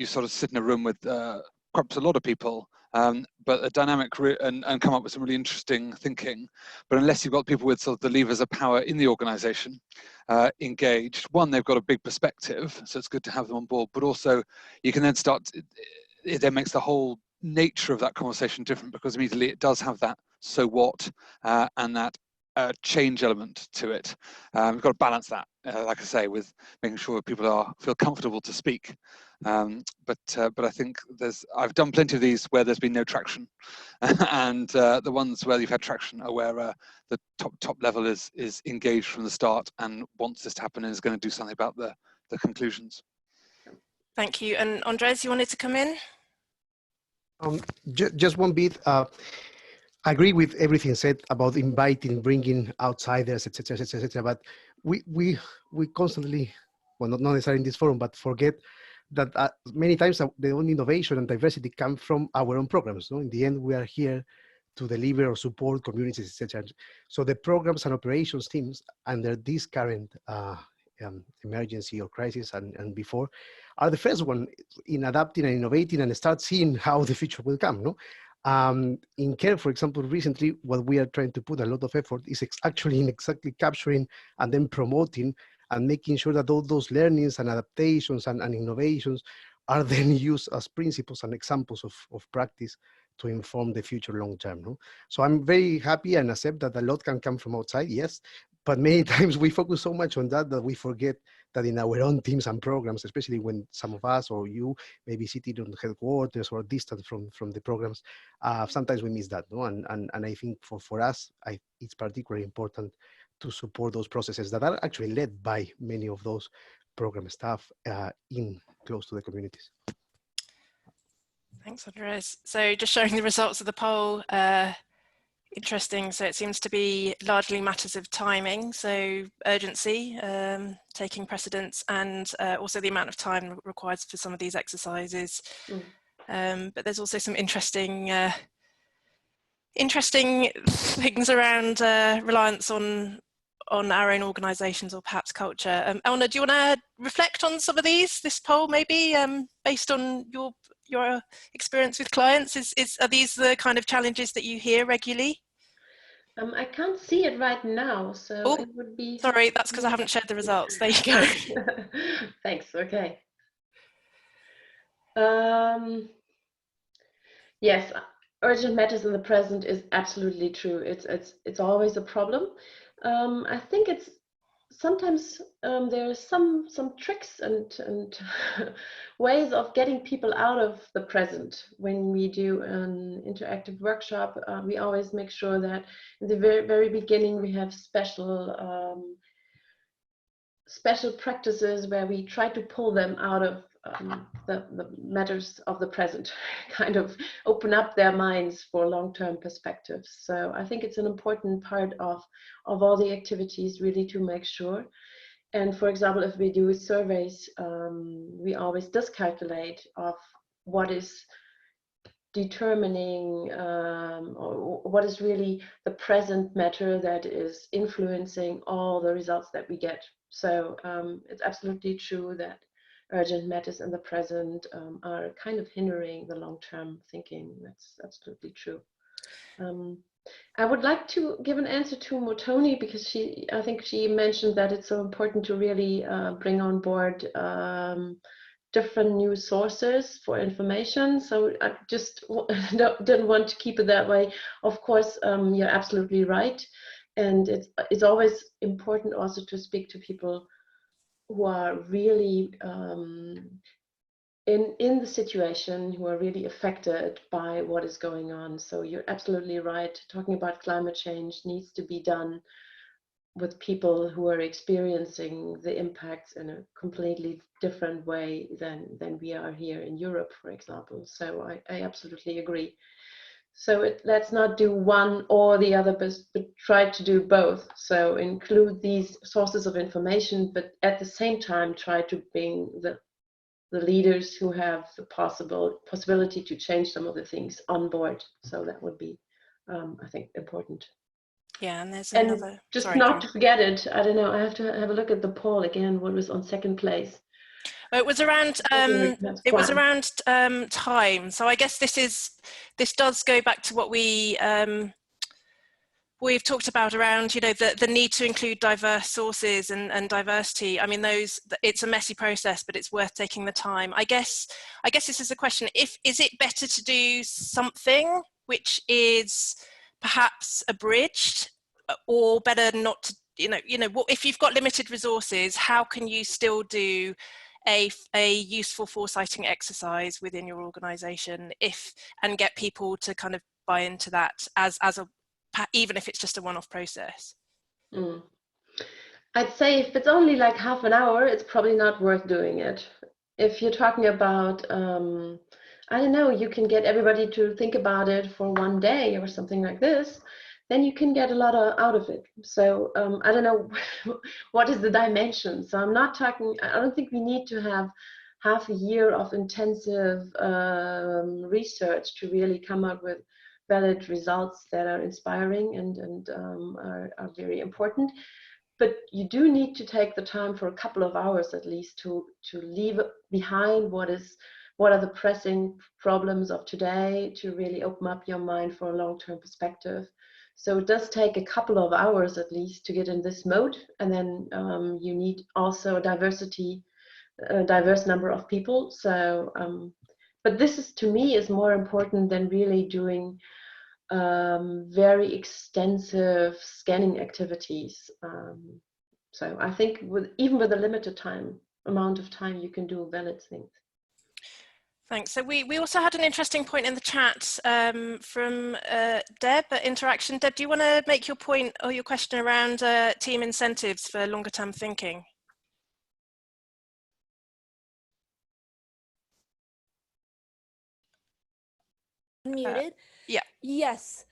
sort of sit in a room with perhaps a lot of people, but a dynamic and come up with some really interesting thinking. But unless you've got people with sort of the levers of power in the organisation engaged, one, they've got a big perspective, so it's good to have them on board, but also you can then start, it then makes the whole nature of that conversation different, because immediately it does have that so what and that change element to it. We've got to balance that, like I say, with making sure people feel comfortable to speak. But I think I've done plenty of these where there's been no traction, and the ones where you've had traction are where the top level is engaged from the start and wants this to happen and is going to do something about the conclusions. Thank you. And Andres, you wanted to come in? Just one bit. I agree with everything said about inviting, bringing outsiders, etc., etc., etc. But we constantly, well, not necessarily in this forum, but forget that many times the only innovation and diversity come from our own programs. No? In the end, we are here to deliver or support communities, etc. So the programs and operations teams under this current emergency or crisis and before are the first one in adapting and innovating and start seeing how the future will come. No? In care, for example, recently, what we are trying to put a lot of effort is actually in exactly capturing and then promoting and making sure that all those learnings and adaptations and innovations are then used as principles and examples of practice to inform the future long term. No? So I'm very happy and accept that a lot can come from outside, yes, but many times we focus so much on that we forget that in our own teams and programs, especially when some of us or you may be sitting on the headquarters or distant from the programs, sometimes we miss that. No? And I think for us, it's particularly important to support those processes that are actually led by many of those program staff in close to the communities. Thanks, Andres. So just showing the results of the poll, interesting. So it seems to be largely matters of timing, so urgency taking precedence, and also the amount of time required for some of these exercises. But there's also some interesting things around reliance on our own organisations or perhaps culture. Elna, do you want to reflect on some of this poll maybe, based on your experience with clients? Are these the kind of challenges that you hear regularly? I can't see it right now, so it would be... Sorry, that's because I haven't shared the results. There you go. Thanks, okay. Yes, urgent matters in the present is absolutely true. It's always a problem. I think it's sometimes there's some tricks and ways of getting people out of the present. When we do an interactive workshop, we always make sure that in the very beginning we have special special practices where we try to pull them out of the matters of the present, kind of open up their minds for long-term perspectives. So I think it's an important part of all the activities, really, to make sure. And for example, if we do surveys, we always discalculate of what is determining or what is really the present matter that is influencing all the results that we get. So it's absolutely true that urgent matters in the present are kind of hindering the long-term thinking. That's absolutely true. I would like to give an answer to Motoni, because I think she mentioned that it's so important to really bring on board different news sources for information. So I just didn't want to keep it that way. Of course, you're absolutely right. And it's always important also to speak to people who are really in the situation, who are really affected by what is going on. So you're absolutely right. Talking about climate change needs to be done with people who are experiencing the impacts in a completely different way than we are here in Europe, for example. So I absolutely agree. So let's not do one or the other, but try to do both. So include these sources of information, but at the same time try to bring the leaders who have the possibility to change some of the things on board. So that would be, I think, important. Yeah, and there's And another. just Sorry, not to forget it, I don't know, I have to have a look at the poll again, what was on second place. It was around time. So I guess this does go back to what we've talked about around, you know, the need to include diverse sources and diversity. I mean, it's a messy process, but it's worth taking the time. I guess this is a question: is it better to do something which is perhaps abridged, or better not to? If you've got limited resources, how can you still do a useful foresighting exercise within your organization and get people to kind of buy into that even if it's just a one-off process? I'd say if it's only like half an hour, it's probably not worth doing it. If you're talking about, I don't know, you can get everybody to think about it for one day or something like this, then you can get a lot out of it. So I don't know what is the dimension. So I don't think we need to have half a year of intensive research to really come up with valid results that are inspiring and are very important. But you do need to take the time for a couple of hours at least to leave behind what are the pressing problems of today, to really open up your mind for a long-term perspective. So it does take a couple of hours at least to get in this mode, and then you need also a diverse number of people. So, but this to me is more important than really doing very extensive scanning activities. So I think even with a limited amount of time, you can do valid things. Thanks. So we also had an interesting point in the chat from Deb at Interaction. Deb, do you want to make your point or your question around team incentives for longer term thinking? Muted? Yeah. Yes.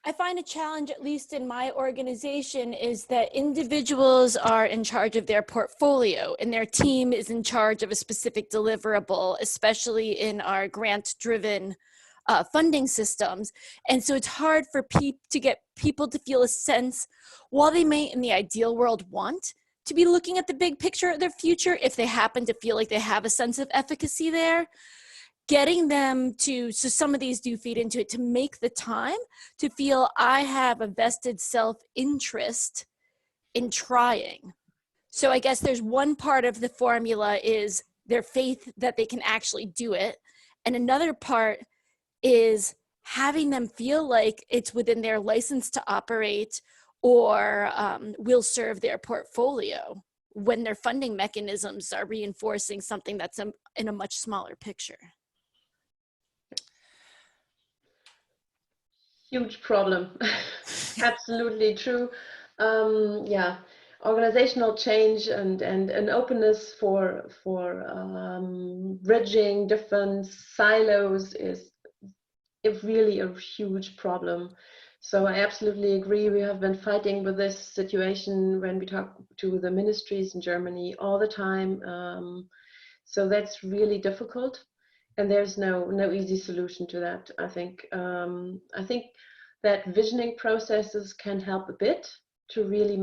I find a challenge, at least in my organization, is that individuals are in charge of their portfolio and their team is in charge of a specific deliverable, especially in our grant-driven funding systems. And so it's hard for to get people to feel a sense, while they may in the ideal world want to be looking at the big picture of their future, if they happen to feel like they have a sense of efficacy there, getting them to, so some of these do feed into it, to make the time to feel I have a vested self-interest in trying. So I guess there's one part of the formula is their faith that they can actually do it. And another part is having them feel like it's within their license to operate or will serve their portfolio when their funding mechanisms are reinforcing something that's in a much smaller picture. Huge problem. Absolutely true. Yeah, organizational change and an openness for bridging different silos is really a huge problem. So I absolutely agree. We have been fighting with this situation when we talk to the ministries in Germany all the time. So that's really difficult, and there's no easy solution to that. I think that visioning processes can help a bit to really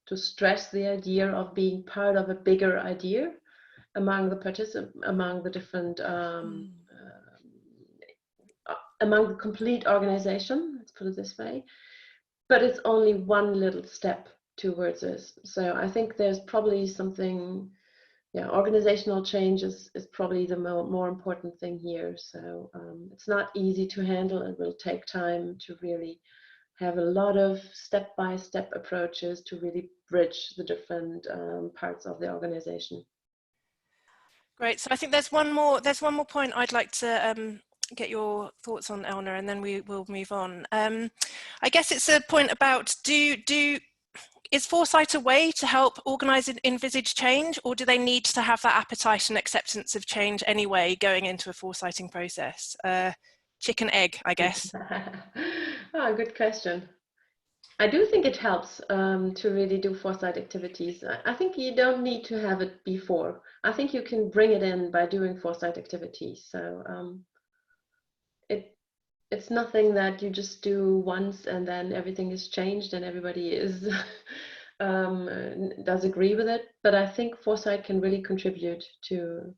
to stress the idea of being part of a bigger idea among the different among the complete organization, let's put it this way. But it's only one little step towards this. So I think there's probably something, organizational change is probably the more important thing here. So it's not easy to handle. It will take time to really have a lot of step-by-step approaches to really bridge the different parts of the organization. Great. So I think there's one more point I'd like to get your thoughts on, Elna, and then we will move on. I guess it's a point about is Foresight a way to help organise and envisage change, or do they need to have that appetite and acceptance of change anyway going into a foresighting process? Chicken egg, I guess. Good question. I do think it helps to really do foresight activities. I think you don't need to have it before. I think you can bring it in by doing foresight activities. So it's nothing that you just do once and then everything is changed and everybody is does agree with it. But I think foresight can really contribute to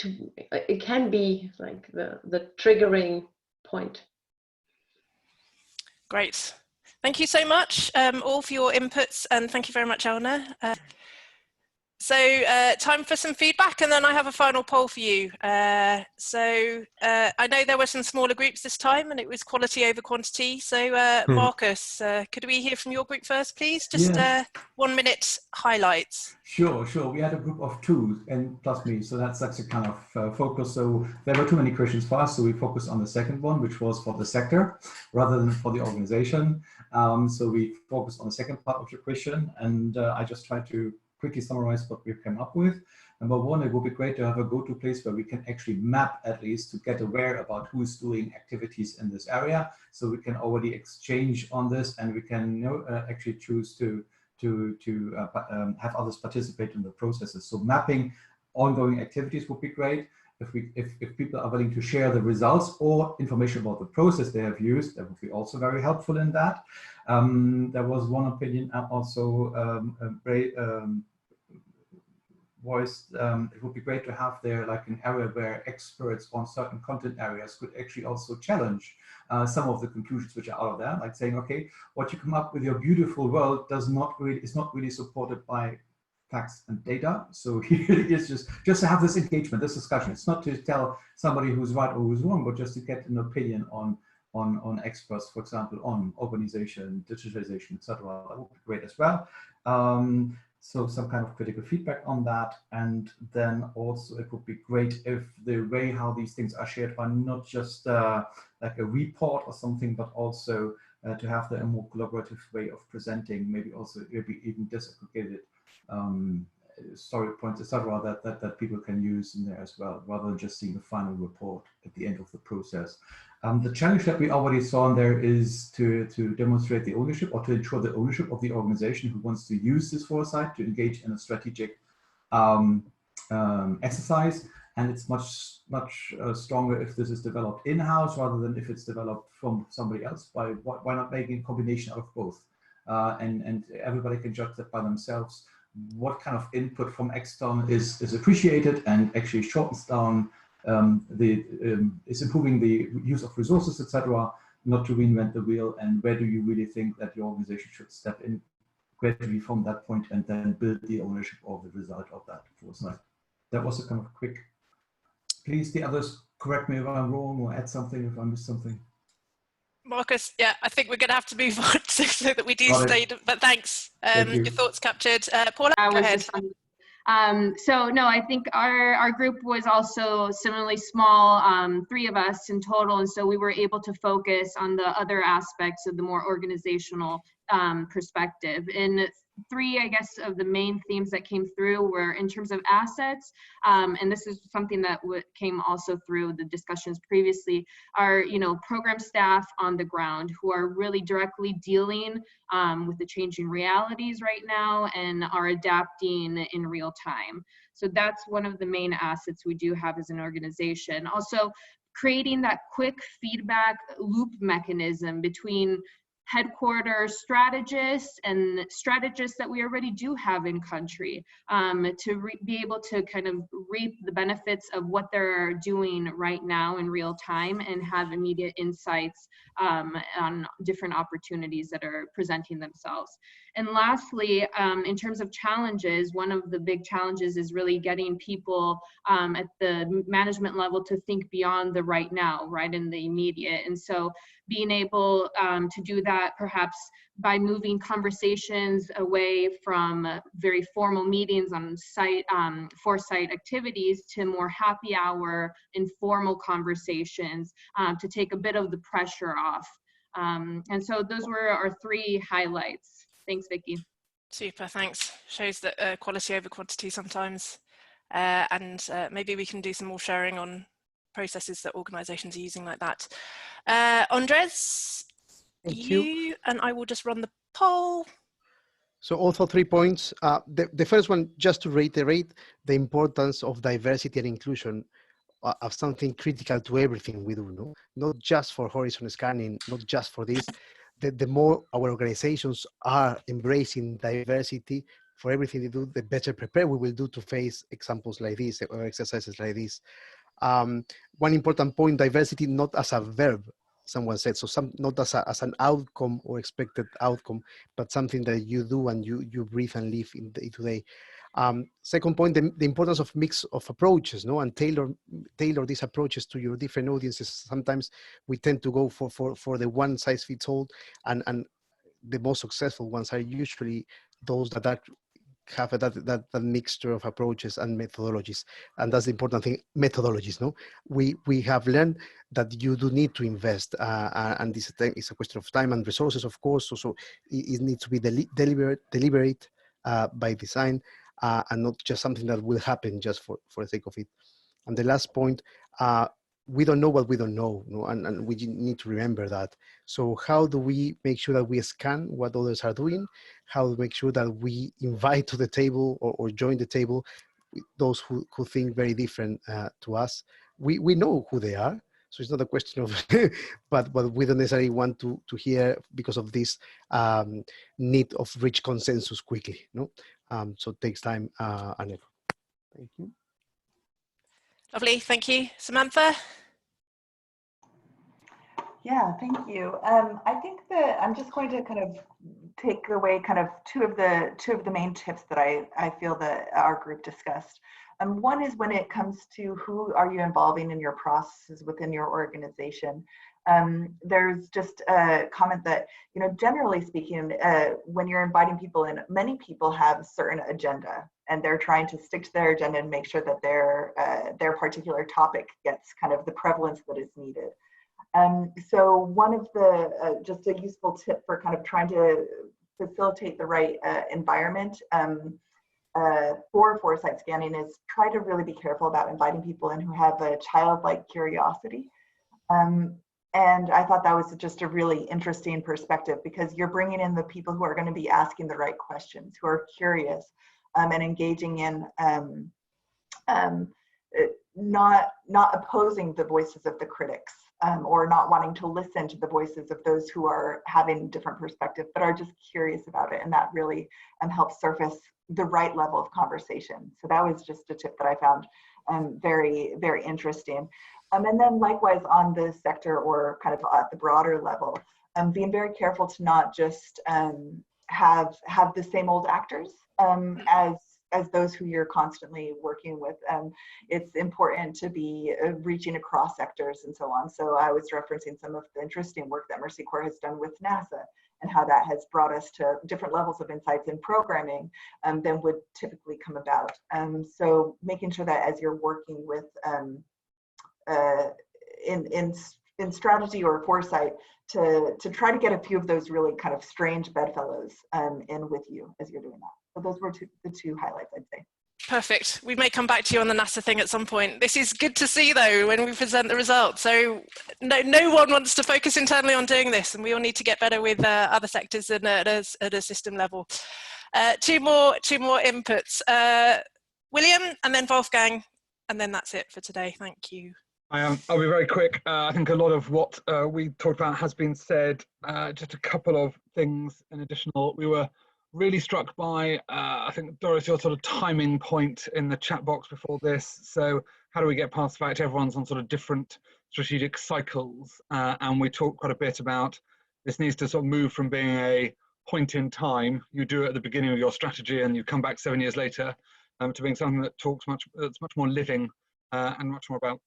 it can be like the triggering point. Great. Thank you so much all for your inputs, and thank you very much, Elna. So time for some feedback, and then I have a final poll for you. I know there were some smaller groups this time, and it was quality over quantity. So Marcus, could we hear from your group first, please? Just 1 minute highlights. Sure. We had a group of 2 and plus me, so that's a kind of focus. So there were too many questions for us, so we focused on the second one, which was for the sector rather than for the organization. So we focused on the second part of your question, and I just tried to quickly summarize what we've come up with. Number 1, it would be great to have a go-to place where we can actually map, at least, to get aware about who's doing activities in this area, so we can already exchange on this, and we can actually choose to have others participate in the processes. So mapping ongoing activities would be great. If people are willing to share the results or information about the process they have used, that would be also very helpful in that. There was one opinion also voiced, it would be great to have there like an area where experts on certain content areas could actually also challenge some of the conclusions which are out of there, like saying, okay, what you come up with your beautiful world is not really supported by facts and data. So here it is just to have this engagement, this discussion. It's not to tell somebody who's right or who's wrong, but just to get an opinion on experts, for example, on organization, digitalization, etc. That would be great as well. So some kind of critical feedback on that. And then also it would be great if the way how these things are shared are not just like a report or something, but also to have a more collaborative way of presenting, maybe also even disaggregated story points, etc., that people can use in there as well, rather than just seeing the final report at the end of the process. The challenge that we already saw in there is to demonstrate the ownership, or to ensure the ownership of the organization who wants to use this foresight to engage in a strategic exercise. And it's much stronger if this is developed in-house rather than if it's developed from somebody else. Why not making a combination of both? And everybody can judge that by themselves. What kind of input from external is appreciated and actually shortens down is improving the use of resources, etc., not to reinvent the wheel, and where do you really think that your organization should step in gradually from that point and then build the ownership of the result of that foresight. That was a kind of quick. Please, the others, correct me if I'm wrong or add something if I missed something. Marcus, yeah, I think we're going to have to move on so that we do stay, but thanks. Your thoughts captured. Paula, go ahead. So no, I think our group was also similarly small, 3 of us in total, and so we were able to focus on the other aspects of the more organizational perspective. And three, I guess, of the main themes that came through were in terms of assets, and this is something that came also through the discussions previously, are, you know, program staff on the ground who are really directly dealing with the changing realities right now and are adapting in real time. So that's one of the main assets we do have as an organization. Also, creating that quick feedback loop mechanism between headquarters strategists and strategists that we already do have in country, to be able to kind of reap the benefits of what they're doing right now in real time and have immediate insights on different opportunities that are presenting themselves. And lastly, in terms of challenges, one of the big challenges is really getting people at the management level to think beyond the right now, right, in the immediate. And so being able to do that perhaps by moving conversations away from very formal meetings on site, Foresight activities, to more happy hour, informal conversations to take a bit of the pressure off. And so those were our three highlights. Thanks, Vicky. Super, thanks. Shows that quality over quantity sometimes. And maybe we can do some more sharing on processes that organizations are using like that. Andres, you and I will just run the poll. So also 3 points. The first one, just to reiterate the importance of diversity and inclusion of something critical to everything we do, no? Not just for horizon scanning, not just for this. The more our organizations are embracing diversity for everything they do, the better prepared we will do to face examples like this or exercises like this. One important point, diversity not as a verb, someone said, so not as an outcome or expected outcome, but something that you do and you breathe and live in day to day. Second point, the importance of mix of approaches, no, and tailor these approaches to your different audiences. Sometimes we tend to go for the one size fits all, and the most successful ones are usually those that have that mixture of approaches and methodologies. And that's the important thing, methodologies, no? We have learned that you do need to invest, and this is a question of time and resources, of course. So it needs to be deliberate by design, and not just something that will happen just for the sake of it. And the last point, we don't know what we don't know, no? And we need to remember that. So how do we make sure that we scan what others are doing? How to make sure that we invite to the table or join the table those who think very different to us? We know who they are, so it's not a question of, but we don't necessarily want to hear because of this need of rich consensus quickly, no? So it takes time and effort. Thank you. Lovely, thank you. Samantha? Yeah, thank you. I think that I'm just going to kind of take away kind of two of the main tips that I feel that our group discussed. One is when it comes to who are you involving in your processes within your organization. There's just a comment that, you know, generally speaking, when you're inviting people in, many people have a certain agenda and they're trying to stick to their agenda and make sure that their particular topic gets kind of the prevalence that is needed. So one of the, just a useful tip for kind of trying to facilitate the right environment for Foresight scanning is try to really be careful about inviting people in who have a childlike curiosity. And I thought that was just a really interesting perspective, because you're bringing in the people who are going to be asking the right questions, who are curious and engaging in not opposing the voices of the critics, or not wanting to listen to the voices of those who are having different perspective, but are just curious about it. And that really helps surface the right level of conversation. So that was just a tip that I found very, very interesting. And then likewise on the sector, or kind of at the broader level, being very careful to not just have the same old actors as those who you're constantly working with. It's important to be reaching across sectors and so on. So I was referencing some of the interesting work that Mercy Corps has done with NASA, and how that has brought us to different levels of insights in programming than would typically come about. So making sure that as you're working with in strategy or foresight to try to get a few of those really kind of strange bedfellows in with you as you're doing that. So those were the two highlights, I'd say. Perfect. We may come back to you on the NASA thing at some point. This is good to see, though, when we present the results. So no one wants to focus internally on doing this, and we all need to get better with other sectors and at a system level. Two more inputs. William, and then Wolfgang, and then that's it for today. Thank you. I'll be very quick. I think a lot of what we talked about has been said. Just a couple of things in additional. We were really struck by, I think, Doris, your sort of timing point in the chat box before this. So how do we get past the fact everyone's on sort of different strategic cycles? And we talked quite a bit about this needs to sort of move from being a point in time, you do it at the beginning of your strategy and you come back 7 years later, to being something that that's much more living and much more about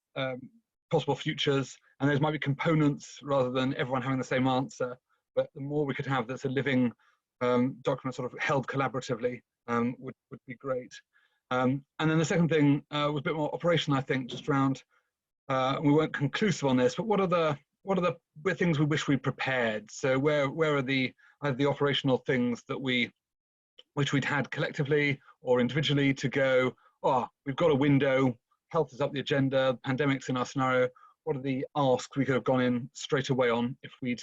possible futures. And those might be components rather than everyone having the same answer. But the more we could have that's a living document sort of held collaboratively would be great. And then the second thing was a bit more operational, I think, just around, we weren't conclusive on this, but what are the things we wish we prepared? So where are the operational things that we'd had collectively or individually to go, oh, we've got a window, health is up the agenda, pandemic's in our scenario, what are the asks we could have gone in straight away on if we'd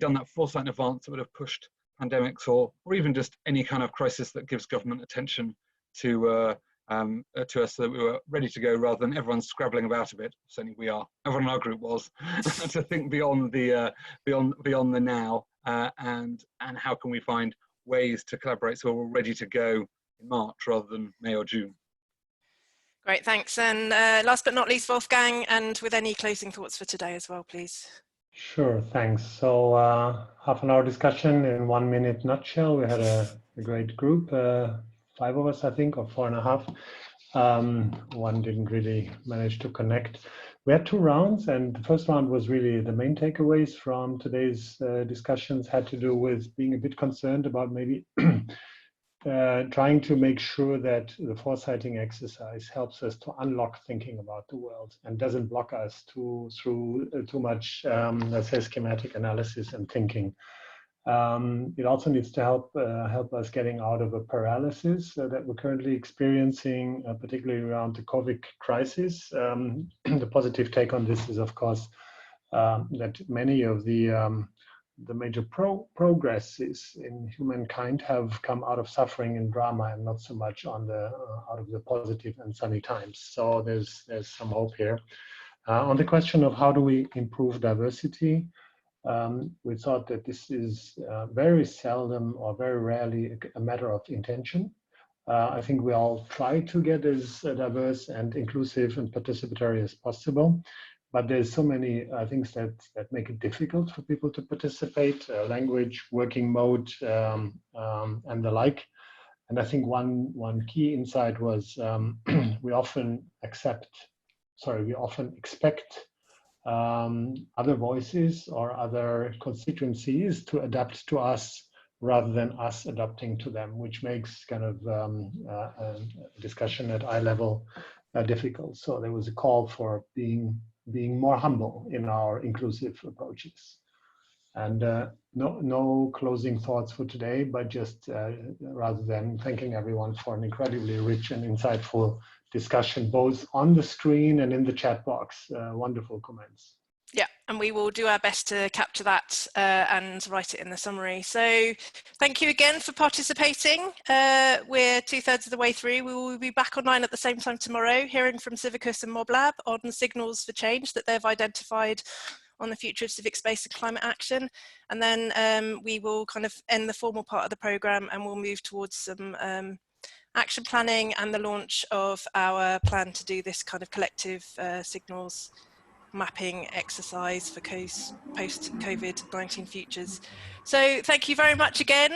done that foresight in advance that would have pushed pandemics or even just any kind of crisis that gives government attention to us so that we were ready to go rather than everyone scrabbling about a bit. Certainly we are. Everyone in our group was to think beyond the now and how can we find ways to collaborate so we're ready to go in March rather than May or June. Great, thanks. And last but not least, Wolfgang, and with any closing thoughts for today as well, please. Sure, thanks. So half an hour discussion in 1 minute nutshell. We had a great group, 5 of us, I think, or 4.5. One didn't really manage to connect. We had 2 rounds, and the first round was really the main takeaways from today's discussions had to do with being a bit concerned about maybe trying to make sure that the foresighting exercise helps us to unlock thinking about the world and doesn't block us through too much, let's say, schematic analysis and thinking. It also needs to help us getting out of a paralysis that we're currently experiencing, particularly around the COVID crisis. The positive take on this is, of course, that many of the major progresses in humankind have come out of suffering and drama and not so much on out of the positive and sunny times. So there's some hope here. On the question of how do we improve diversity, we thought that this is very seldom or very rarely a matter of intention. I think we all try to get as diverse and inclusive and participatory as possible. But there's so many things that make it difficult for people to participate, language, working mode, and the like. And I think one key insight was we often expect other voices or other constituencies to adapt to us rather than us adapting to them, which makes kind of a discussion at eye level difficult. So there was a call for being more humble in our inclusive approaches. And no closing thoughts for today, but just rather than thanking everyone for an incredibly rich and insightful discussion, both on the screen and in the chat box. Wonderful comments. Yeah, and we will do our best to capture that and write it in the summary. So thank you again for participating. We're 2/3 of the way through. We will be back online at the same time tomorrow, hearing from Civicus and MobLab on signals for change that they've identified on the future of civic space and climate action. And then we will kind of end the formal part of the programme and we'll move towards some action planning and the launch of our plan to do this kind of collective signals mapping exercise for post-COVID-19 futures. So thank you very much again.